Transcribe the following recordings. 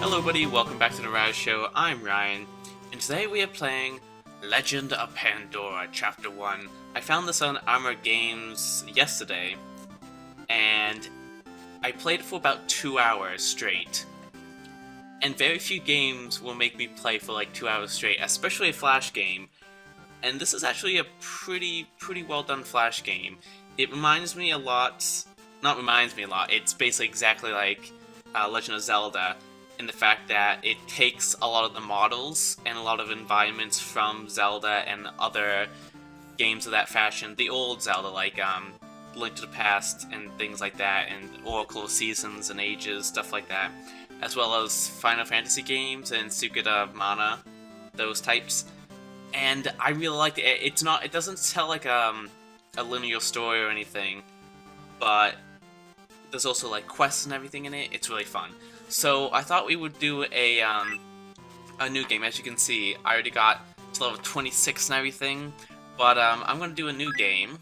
Hello buddy, welcome back to the Ryiss Show. I'm Ryan, and today we are playing Legend of Pandora, Chapter 1. I found this on Armor Games yesterday, and I played it for about 2 hours straight. And very few games will make me play for like 2 hours straight, especially a Flash game. And this is actually a pretty well done Flash game. It reminds me a lot, not reminds me a lot, it's basically exactly like Legend of Zelda, in the fact that it takes a lot of the models and a lot of environments from Zelda and other games of that fashion. The old Zelda, like Link to the Past and things like that, and Oracle of Seasons and Ages, stuff like that, as well as Final Fantasy games and Secret of Mana, those types. And I really liked it. It doesn't tell like a linear story or anything, but there's also like quests and everything in it. It's really fun. So I thought we would do a new game. As you can see, I already got to level 26 and everything, but I'm gonna do a new game,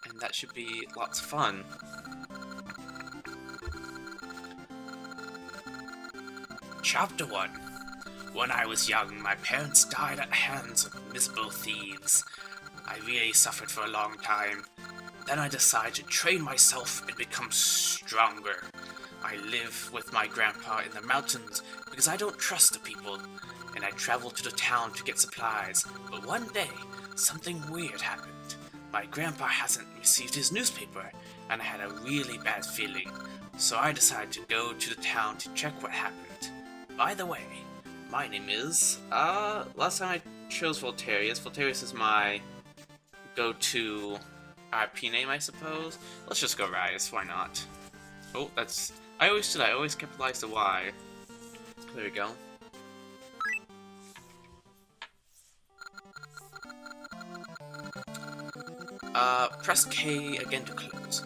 and that should be lots of fun. Chapter 1. When I was young, my parents died at the hands of miserable thieves. I really suffered for a long time. Then I decided to train myself and become stronger. I live with my grandpa in the mountains because I don't trust the people, and I travel to the town to get supplies. But one day, something weird happened. My grandpa hasn't received his newspaper, and I had a really bad feeling. So I decided to go to the town to check what happened. By the way, my name is, last time I chose Voltarius. Voltarius is my go-to RP name, I suppose. Let's just go Ryiss, why not? Oh, that's... I always capitalize the Y. There we go. Press K again to close.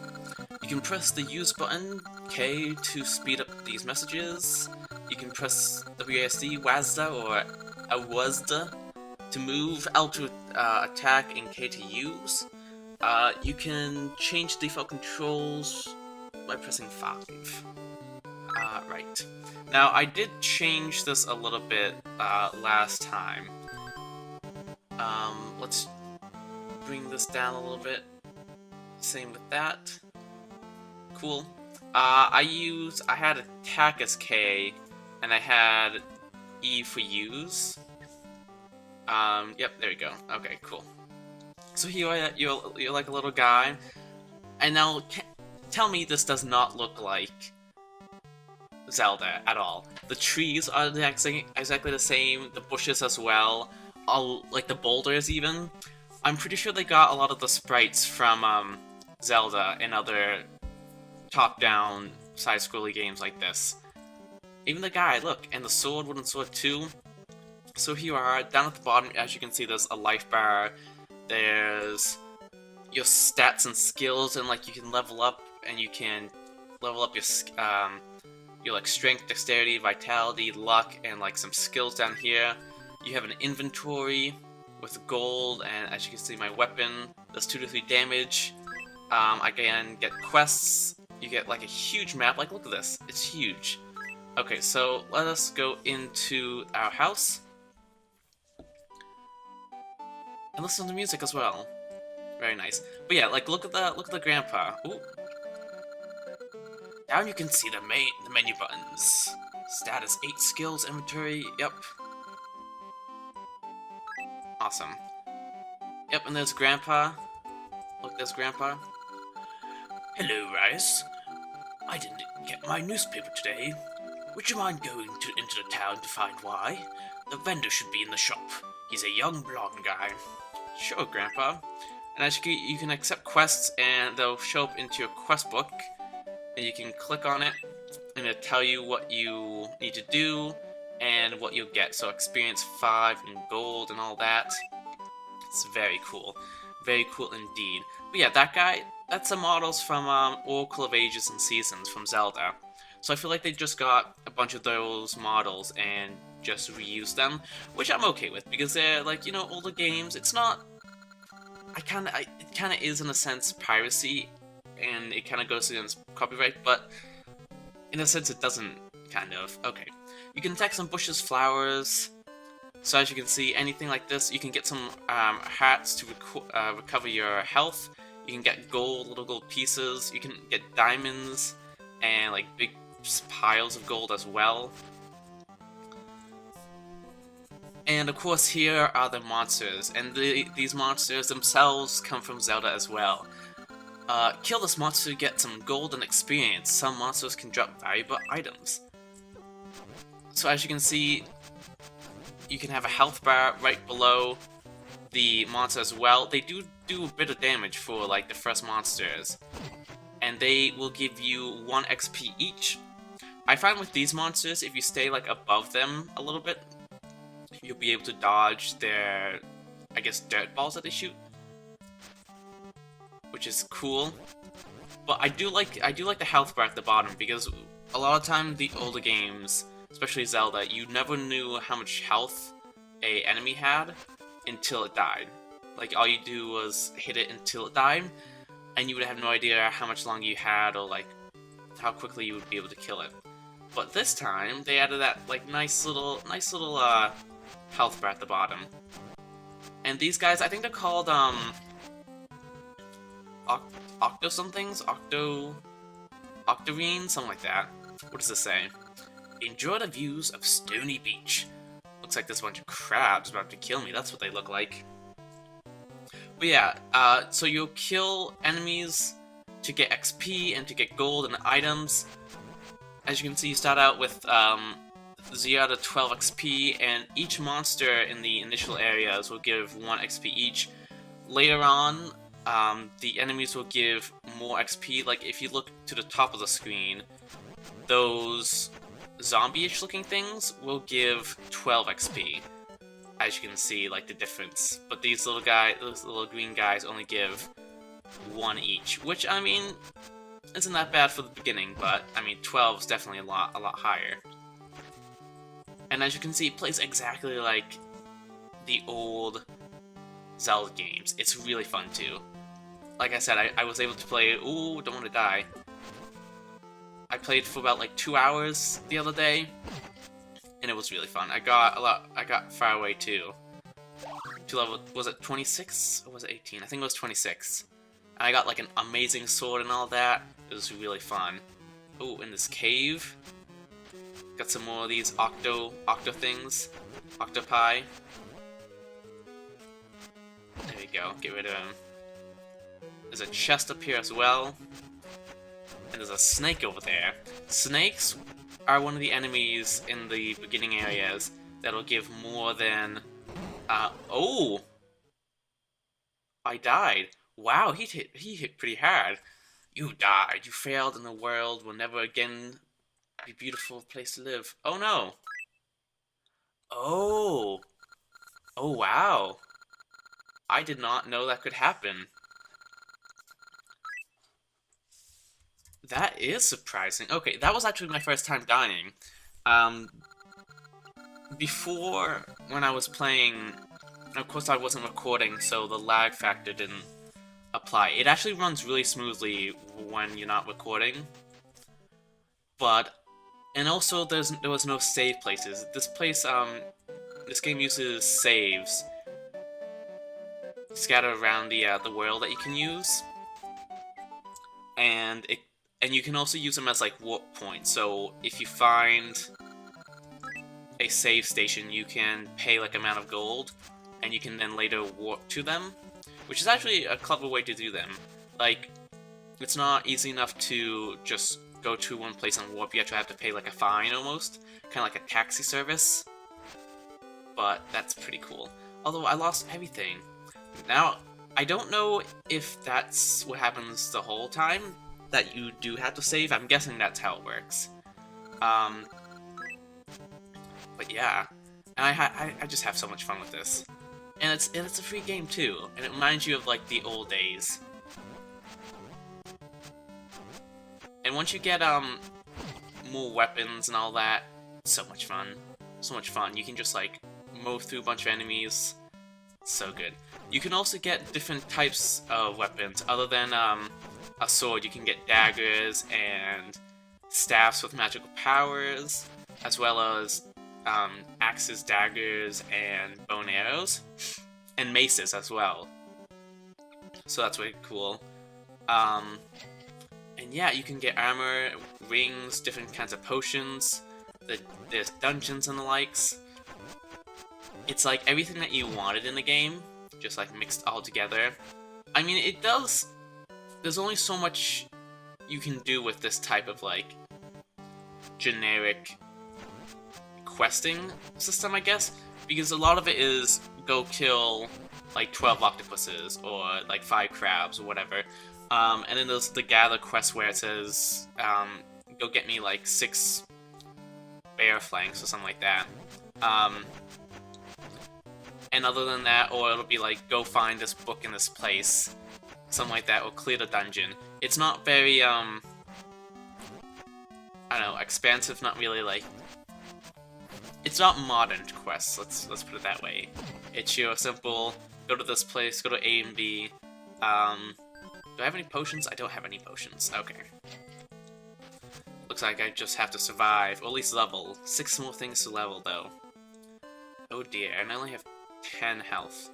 You can press the use button, K, to speed up these messages. You can press WASD, WASD, or WASD to move, L to attack, and K to use. You can change default controls by pressing 5. Right. Now, I did change this a little bit last time. Let's bring this down a little bit. Same with that. Cool. I had attack as K, and I had E for use. Yep, there we go. Okay, cool. So here you're like a little guy, and now tell me this does not look like Zelda at all. The trees are exactly the same, the bushes as well, all like the boulders even. I'm pretty sure they got a lot of the sprites from Zelda and other top-down side-scrolly games like this. Even the guy, look, and the sword, wooden sword too. So here you are, down at the bottom, as you can see, there's a life bar. There's your stats and skills, and like you can level up, and you can level up your like strength, dexterity, vitality, luck, and like some skills down here. You have an inventory with gold, and as you can see, my weapon does 2 to 3 damage. I can get quests. You get like a huge map. Like, look at this, it's huge. Okay, so let us go into our house and listen to music as well. Very nice. But yeah, like look at the grandpa. Ooh. Down you can see the menu buttons. Status 8 skills, inventory, yep. Awesome. Yep, and there's Grandpa. Look, there's Grandpa. Hello, Ryiss. I didn't get my newspaper today. Would you mind going into the town to find why? The vendor should be in the shop. He's a young blonde guy. Sure, Grandpa. And as you can accept quests, and they'll show up into your quest book. And you can click on it, and it'll tell you what you need to do, and what you'll get. So experience 5 and gold and all that. It's very cool. Very cool indeed. But yeah, that guy, that's the models from Oracle of Ages and Seasons from Zelda. So I feel like they just got a bunch of those models and just reused them, which I'm okay with, because they're like, you know, older games. It's not... it kinda is in a sense piracy, and it kinda goes against copyright, but in a sense it doesn't, kind of. Okay. You can attack some bushes, flowers. So as you can see, anything like this, you can get some hats to recover your health. You can get gold, little gold pieces. You can get diamonds and like big piles of gold as well. And of course, here are the monsters, and these monsters themselves come from Zelda as well. Kill this monster to get some gold and experience. Some monsters can drop valuable items. So as you can see, you can have a health bar right below the monster as well. They do a bit of damage for like the first monsters, and they will give you 1 XP each. I find with these monsters, if you stay like above them a little bit, you'll be able to dodge their, I guess, dirt balls that they shoot, which is cool. But I do like the health bar at the bottom, because a lot of time the older games, especially Zelda, you never knew how much health a enemy had until it died. Like, all you do was hit it until it died, and you would have no idea how much longer you had, or like how quickly you would be able to kill it. But this time they added that like nice little health bar at the bottom. And these guys, I think they're called octo somethings, octarine, something like that. What does this say? Enjoy the views of Stony Beach. Looks like there's a bunch of crabs about to kill me. That's what they look like. But yeah, so you'll kill enemies to get XP and to get gold and items. As you can see, you start out with 0 to 12 XP, and each monster in the initial areas will give 1 XP each. Later on, the enemies will give more XP. Like, if you look to the top of the screen, those zombie-ish looking things will give 12 XP. As you can see, like, the difference. But these little guys, those little green guys, only give 1 each, which, I mean, isn't that bad for the beginning, but, I mean, 12 is definitely a lot higher. And as you can see, it plays exactly like the old Zelda games. It's really fun, too. Like I said, I was able to play, ooh, don't want to die. I played for about like 2 hours the other day, and it was really fun. I got far away too. To level, was it 26 or was it 18? I think it was 26. And I got like an amazing sword and all that. It was really fun. Oh, in this cave, got some more of these octo things, octopi. There we go. Get rid of him. There's a chest up here as well. And there's a snake over there. Snakes are one of the enemies in the beginning areas that'll give more than... oh! I died. Wow, he hit pretty hard. You died. You failed, and the world will never again be a beautiful place to live. Oh no! Oh! Oh wow! I did not know that could happen. That is surprising. Okay, that was actually my first time dying. Before, when I was playing, of course I wasn't recording, so the lag factor didn't apply. It actually runs really smoothly when you're not recording. But, and also there was no save places. This place, this game uses saves scattered around the world that you can use. And you can also use them as like warp points. So if you find a save station, you can pay like amount of gold, and you can then later warp to them, which is actually a clever way to do them. Like, it's not easy enough to just go to one place and warp. You actually have to pay like a fine almost, kind of like a taxi service. But that's pretty cool. Although I lost everything. Now, I don't know if that's what happens the whole time, that you do have to save. I'm guessing that's how it works. But yeah, and I just have so much fun with this, and it's a free game too, and it reminds you of like the old days. And once you get more weapons and all that, so much fun, so much fun. You can just like move through a bunch of enemies. So good. You can also get different types of weapons other than a sword. You can get daggers and staffs with magical powers. as well as axes, daggers, and bow and arrows, and maces as well. So that's really cool. And yeah, you can get armor, rings, different kinds of potions. There's dungeons and the likes. It's like everything that you wanted in the game, just like mixed all together. I mean, it does. There's only so much you can do with this type of like generic questing system, I guess, because a lot of it is go kill like 12 octopuses or like 5 crabs or whatever. And then there's the gather quest where it says go get me like 6 bear flanks or something like that. And other than that, or it'll be like, go find this book in this place, something like that, or clear the dungeon. It's not very, I don't know, expansive, not really like... It's not modern quests, let's put it that way. It's your simple, go to this place, go to A and B. Do I have any potions? I don't have any potions, okay. Looks like I just have to survive, or at least level. 6 more things to level, though. Oh dear, and I only have 10 health.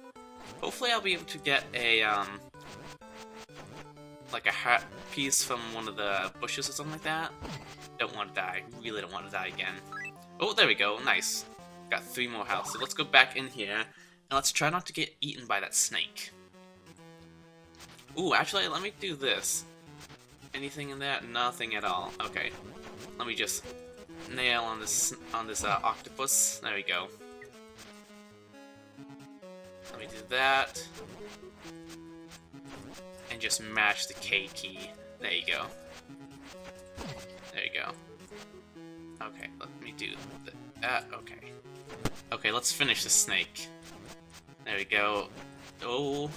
Hopefully I'll be able to get a, like a heart piece from one of the bushes or something like that. Don't want to die. Really don't want to die again. Oh, there we go. Nice. Got 3 more health. So let's go back in here, and let's try not to get eaten by that snake. Ooh, actually, let me do this. Anything in there? Nothing at all. Okay. Let me just nail on this octopus. There we go. Let me do that. And just match the K key. There you go. There you go. Okay, let me do that. Okay. Okay, let's finish the snake. There we go. Oh.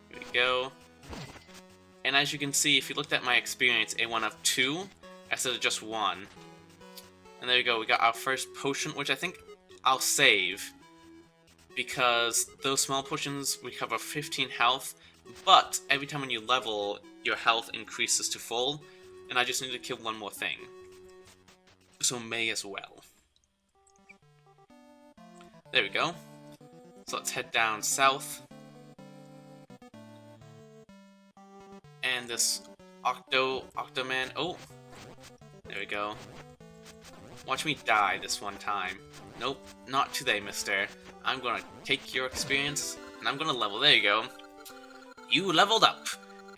Here we go. And as you can see, if you looked at my experience, it went up 2 instead of just 1. And there we go, we got our first potion, which I think I'll save, because those small potions recover 15 health, but every time when you level, your health increases to full, and I just need to kill 1 more thing. So may as well. There we go. So let's head down south. And this Octoman. Oh, there we go. Watch me die this one time. Nope, not today, mister. I'm gonna take your experience, and I'm gonna level. There you go. You leveled up.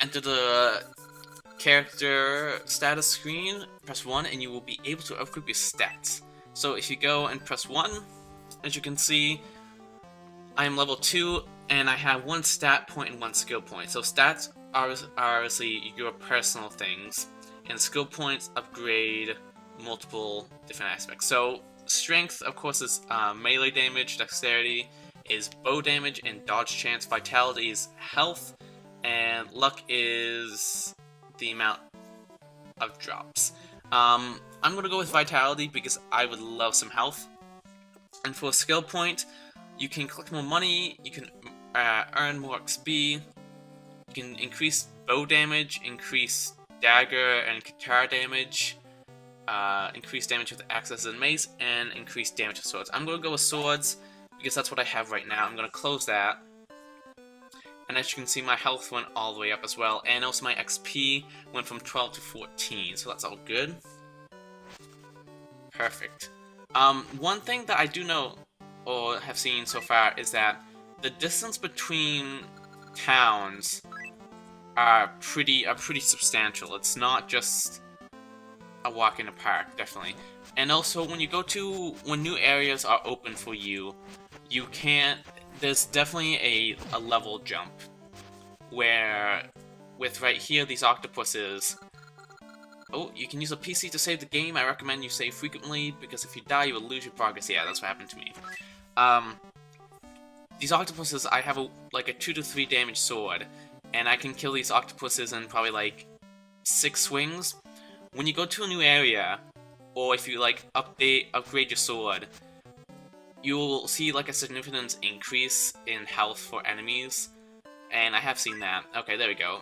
Enter the character status screen, press 1, and you will be able to upgrade your stats. So if you go and press 1, as you can see, I am level 2, and I have 1 stat point and 1 skill point. So stats are obviously your personal things, and skill points upgrade multiple different aspects. So strength, of course, is melee damage, dexterity is bow damage and dodge chance, vitality is health, and luck is the amount of drops. I'm gonna go with vitality because I would love some health. And for a skill point, you can collect more money, you can earn more XP, you can increase bow damage, increase dagger and guitar damage, increase damage with axes and mace, and increase damage with swords. I'm going to go with swords because that's what I have right now. I'm going to close that. And as you can see, my health went all the way up as well, and also my XP went from 12 to 14, so that's all good. Perfect. One thing that I do know, or have seen so far, is that the distance between towns are pretty substantial. It's not just a walk in the park, definitely. And also, when new areas are open for you, there's definitely a level jump, where, with right here, these octopuses, oh, you can use a PC to save the game. I recommend you save frequently, because if you die, you will lose your progress. Yeah, that's what happened to me. These octopuses, I have like a 2 to 3 damage sword, and I can kill these octopuses in probably like 6 swings. When you go to a new area, or if you like upgrade your sword, you'll see like a significant increase in health for enemies, and I have seen that. Okay, there we go.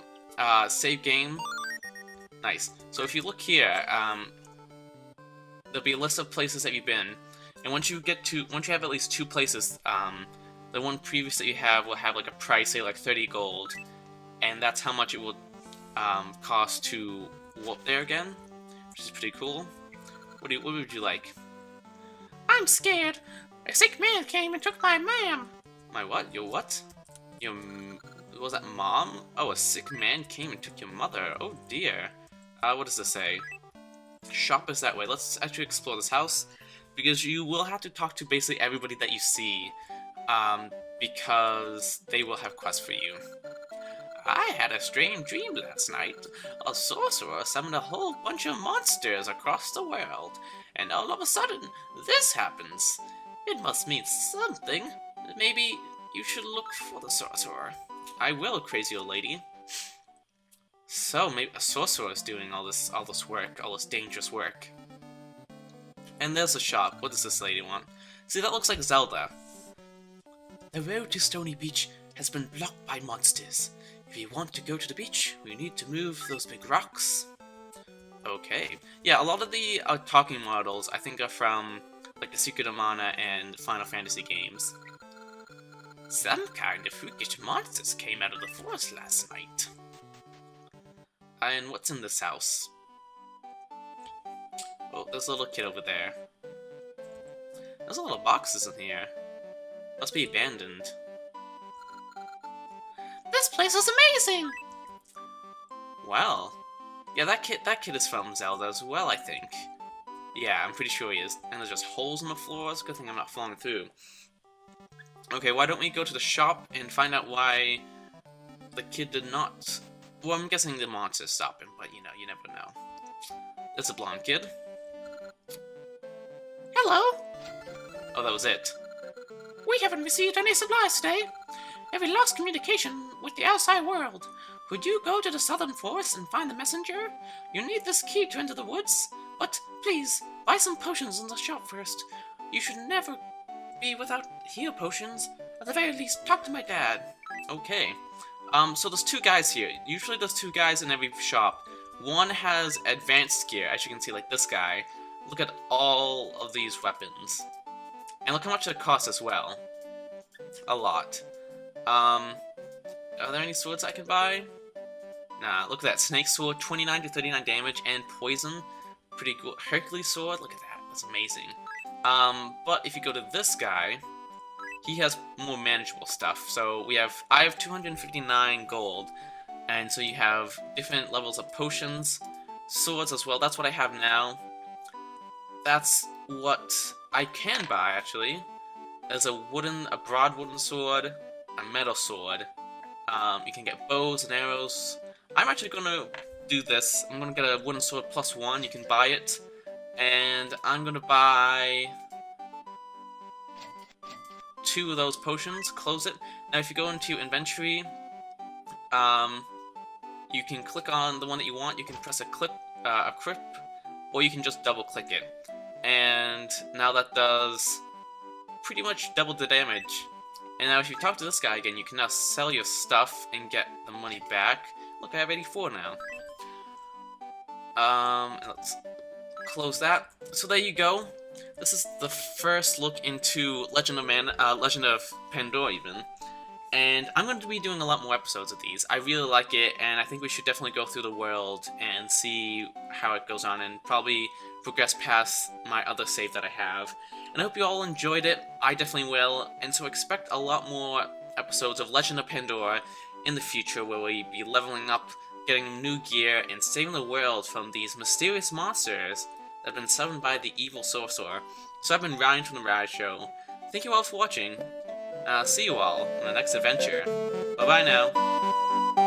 Save game. Nice. So if you look here, there'll be a list of places that you've been, and once you have at least 2 places, the one previous that you have will have like a price, say like 30 gold, and that's how much it will cost to warp there again, which is pretty cool. What would you like? I'm scared. A sick man came and took my ma'am. My what? Your what? Was that mom? Oh, a sick man came and took your mother. Oh dear. What does this say? Shop is that way. Let's actually explore this house, because you will have to talk to basically everybody that you see, because they will have quests for you. I had a strange dream last night. A sorcerer summoned a whole bunch of monsters across the world, and all of a sudden, this happens. It must mean something. Maybe you should look for the sorcerer. I will, crazy old lady. So, maybe a sorcerer is doing all this work, all this dangerous work. And there's a shop. What does this lady want? See, that looks like Zelda. The road to Stony Beach has been blocked by monsters. If you want to go to the beach, we need to move those big rocks. Okay. Yeah, a lot of the talking models, I think, are from, like, the Secret of Mana and Final Fantasy games. Some kind of freakish monsters came out of the forest last night. And what's in this house? Oh, there's a little kid over there. There's a lot of boxes in here. Must be abandoned. This place is amazing! Well, yeah, that kid is from Zelda as well, I think. Yeah, I'm pretty sure he is. And there's just holes in the floors. Good thing I'm not falling through. Okay, why don't we go to the shop and find out why the kid did not... Well, I'm guessing the monsters stop him, but you know, you never know. There's a blonde kid. Hello? Oh, that was it. We haven't received any supplies today. Have we lost communication with the outside world? Could you go to the southern forest and find the messenger? You need this key to enter the woods, but please, buy some potions in the shop first. You should never be without heal potions. At the very least, talk to my dad. Okay. So there's 2 guys here. Usually there's 2 guys in every shop. One has advanced gear, as you can see, like this guy. Look at all of these weapons. And look how much it costs as well. A lot. Are there any swords I can buy? Nah, look at that. Snake sword, 29 to 39 damage, and poison. Pretty cool. Hercules sword, look at that. That's amazing. But if you go to this guy, he has more manageable stuff. So I have 259 gold, and so you have different levels of potions, swords as well. That's what I have now. That's what I can buy, actually. There's a broad wooden sword, a metal sword. You can get bows and arrows. I'm actually gonna do this. I'm gonna get a wooden sword +1. You can buy it. And I'm gonna buy 2 of those potions, close it. Now if you go into your inventory, you can click on the one that you want, you can press a clip, or you can just double click it. And now that does pretty much double the damage. And now if you talk to this guy again, you can now sell your stuff and get the money back. Look, I have 84 now. Let's close that. So there you go. This is the first look into Legend of Pandora, even. And I'm going to be doing a lot more episodes of these. I really like it, and I think we should definitely go through the world and see how it goes on, and probably progress past my other save that I have. And I hope you all enjoyed it. I definitely will. And so expect a lot more episodes of Legend of Pandora in the future, where we'll be leveling up, getting new gear, and saving the world from these mysterious monsters that have been summoned by the evil sorcerer. So I've been Ryan from the Ryiss Show. Thank you all for watching. See you all in the next adventure. Bye-bye now.